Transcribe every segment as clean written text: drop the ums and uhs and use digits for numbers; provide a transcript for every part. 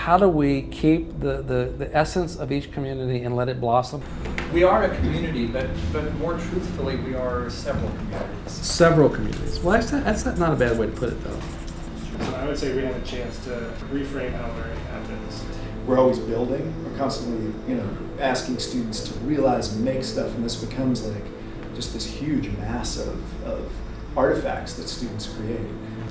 how do we keep the essence of each community and let it blossom? We are a community, but more truthfully, we are several communities. Several communities. Well, that's not a bad way to put it, though. So I would say we have a chance to reframe how learning happens. We're always building. We're constantly, asking students to realize and make stuff, and this becomes like just this huge mass of artifacts that students create.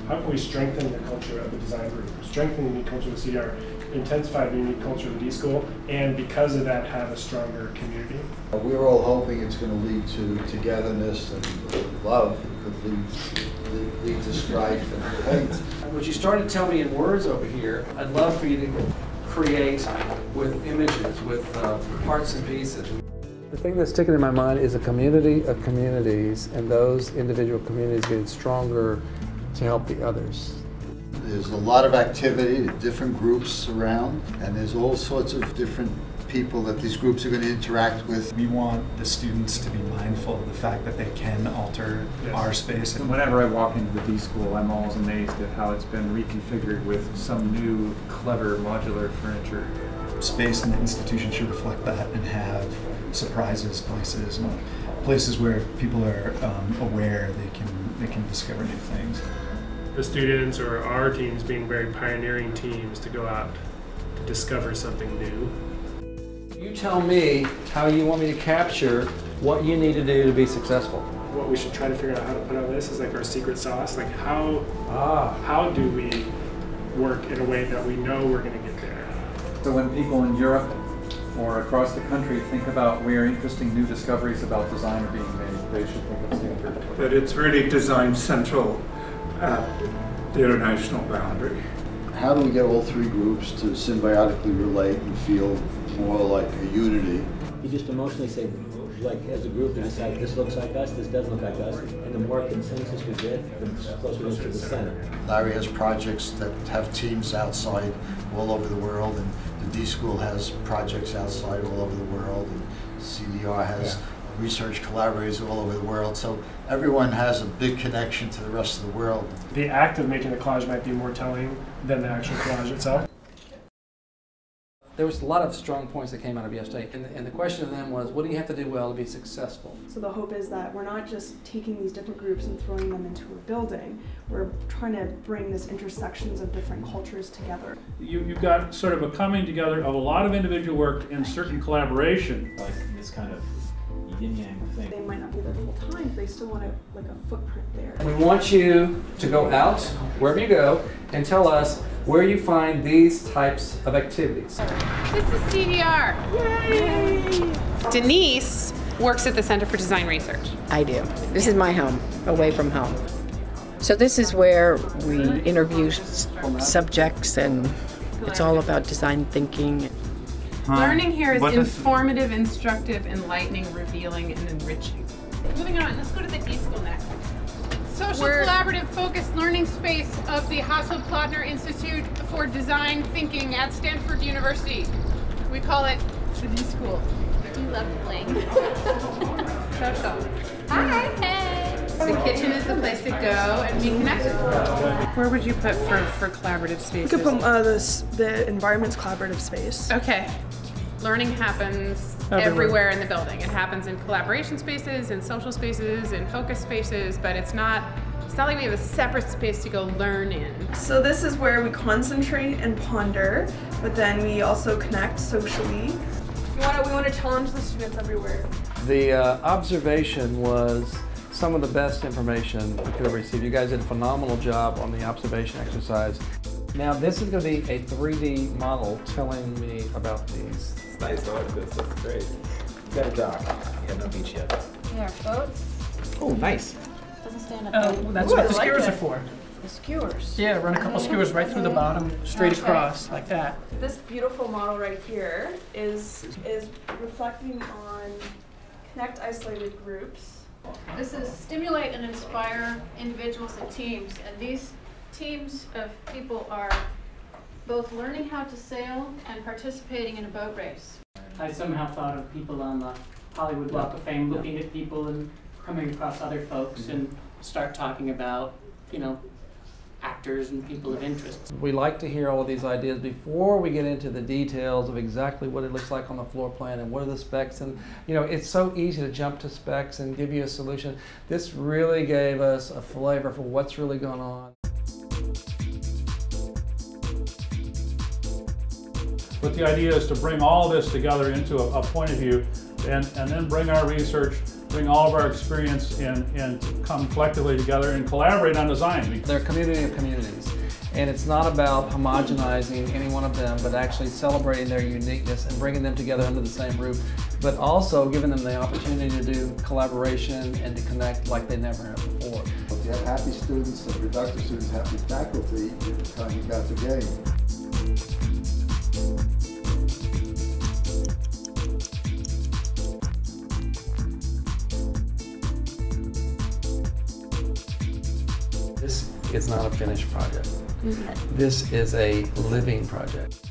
How can we strengthen the culture of the design group, strengthen the unique culture of the CDR, intensify the unique culture of the D.School, and because of that, have a stronger community? We're all hoping it's going to lead to togetherness and love. It could lead to strife and hate. What you started to tell me in words over here, I'd love for you to create with images, with parts and pieces. The thing that's sticking in my mind is a community of communities, and those individual communities getting stronger to help the others. There's a lot of activity, different groups around, and there's all sorts of different people that these groups are going to interact with. We want the students to be mindful of the fact that they can alter our space. Whenever I walk into the D.School, I'm always amazed at how it's been reconfigured with some new, clever, modular furniture. Space and the institution should reflect that and have surprises, places where people are aware they can discover new things. The students or our teams being very pioneering teams to go out to discover something new. You tell me how you want me to capture what you need to do to be successful. What we should try to figure out how to put on this is like our secret sauce. Like how do we work in a way that we know we're going to get there? So when people in Europe or across the country think about where interesting new discoveries about design are being made, they should think of Stanford. That it's really design central at the international boundary. How do we get all three groups to symbiotically relate and feel more like a unity? You just emotionally say, like as a group, we decide this looks like us, this doesn't look like us, and the more consensus we get, the closer it is to the center. Larry has projects that have teams outside all over the world, and the D.School has projects outside all over the world, and CDR has research collaborators all over the world, so everyone has a big connection to the rest of the world. The act of making the collage might be more telling than the actual collage itself. There was a lot of strong points that came out of yesterday, and the question of them was, what do you have to do well to be successful? So the hope is that we're not just taking these different groups and throwing them into a building. We're trying to bring these intersections of different cultures together. You've got sort of a coming together of a lot of individual work and certain collaboration. Like this kind of yin-yang thing. They might not be there full time, but they still want a footprint there. We want you to go out, wherever you go, and tell us where you find these types of activities. This is CDR. Yay! Denise works at the Center for Design Research. I do. This is my home, away from home. So this is where we interview subjects, and it's all about design thinking. Learning here is informative, instructive, enlightening, revealing, and enriching. Moving on, let's go to the D.School next. Social collaborative focused learning space of the Hassel-Plotner Institute for Design Thinking at Stanford University. We call it the D.School. I do love playing. Hi. Hey. The kitchen is the place to go and be connected. Where would you put for collaborative spaces? We could put the environment's collaborative space. Okay. Learning happens everywhere in the building. It happens in collaboration spaces, in social spaces, in focus spaces, but it's not like we have a separate space to go learn in. So this is where we concentrate and ponder, but then we also connect socially. We want to challenge the students everywhere. The observation was some of the best information we could have received. You guys did a phenomenal job on the observation exercise. Now this is going to be a 3D model telling me about these. It's nice, I like this, that's great. You got a dock, you have no beach yet. Yeah, boats. Oh, nice. Doesn't stand up. Oh, that's what the skewers are for. The skewers? Yeah, run a couple skewers right through the bottom, straight across, like that. This beautiful model right here is reflecting on connect isolated groups. This is stimulate and inspire individuals and teams, and these teams of people are both learning how to sail and participating in a boat race. I somehow thought of people on the Hollywood Walk of Fame looking at people and coming across other folks and start talking about, actors and people of interest. We like to hear all of these ideas before we get into the details of exactly what it looks like on the floor plan and what are the specs. And you know, it's so easy to jump to specs and give you a solution. This really gave us a flavor for what's really going on. But the idea is to bring all this together into a point of view and then bring our research, bring all of our experience and come collectively together and collaborate on design. They're a community of communities, and it's not about homogenizing any one of them, but actually celebrating their uniqueness and bringing them together under the same roof, but also giving them the opportunity to do collaboration and to connect like they never have before. If you have happy students and productive students, happy faculty, you've kind of got the game. This is not a finished project. This is a living project.